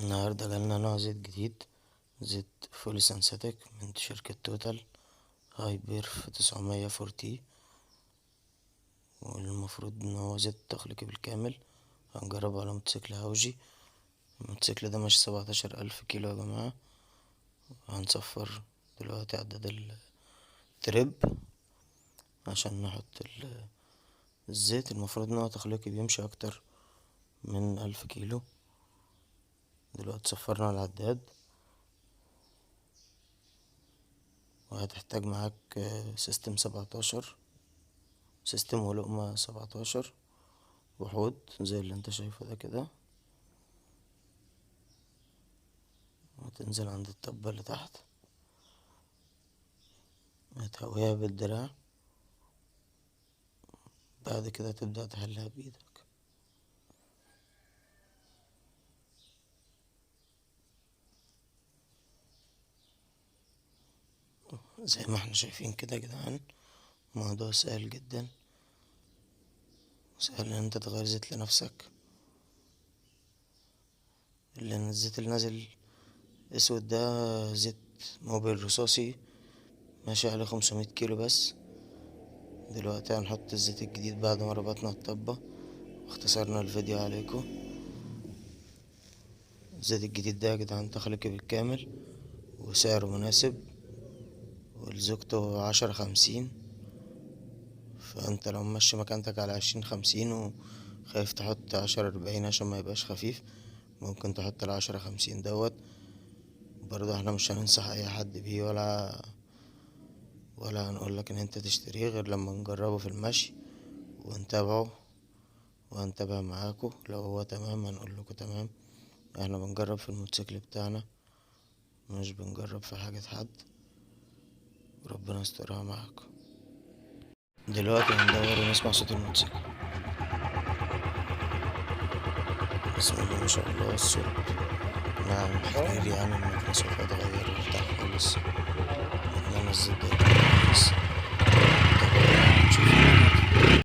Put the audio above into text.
النهاردة جالنا نوع زيت جديد، زيت فولي سنسيتك من شركة توتال هاي بيرف 900 4T، والمفروض ان هو زيت تخليقي بالكامل. هنجربه على موتوسيكل هاوجي. الموتوسيكل ده ماشي 17,000 كيلو يا جماعة. هنصفر دلوقتي عداد التريب عشان نحط الزيت. المفروض ان هو تخليقي بيمشي اكتر من 1000 كيلو. دلوقتي صفرنا العداد، وهتحتاج معاك سيستم 17، سيستم ولقمة 17 وحوض زي اللي انت شايفه ده كده. وتنزل عند الطبة اللي تحت، هتهويها بالدراع، بعد كده تبدأ تحلها بإيدك زي ما احنا شايفين كده يا جدعان. موضوع سهل جدا، سهل ان انت تغير زيت لنفسك، لان الزيت اللي نازل اسود ده زيت موبيل رصاصي ماشي عليه 500 كيلو بس. دلوقتي هنحط الزيت الجديد بعد ما ربطنا الطبة واختصرنا الفيديو عليكم. الزيت الجديد ده يا جدعان تخليقي بالكامل وسعره مناسب، ولزوجته 10 50. فانت لو ماشي مكانتك على 20 50 وخايف تحط 10 40 عشان ما يبقاش خفيف، ممكن تحط ال10 50 دوت. برضه احنا مش هننصح اي حد بيه ولا هنقولك ان انت تشتريه غير لما نجربه في المشي ونتابعه وهنتابع معاكو. لو هو تمام هنقولكوا تمام. احنا بنجرب في الموتوسيكل بتاعنا، مش بنجرب في حاجة حد. ربنا يسترها معاكم. دلوقتي هندور ونسمع صوت الموتوسيكل. بسم الله ما شاء الله الصوت ناعم حريري، يعني المكنة صوتها اتغير وارتاح خالص. اتمنى الزيت ده يكون كويس.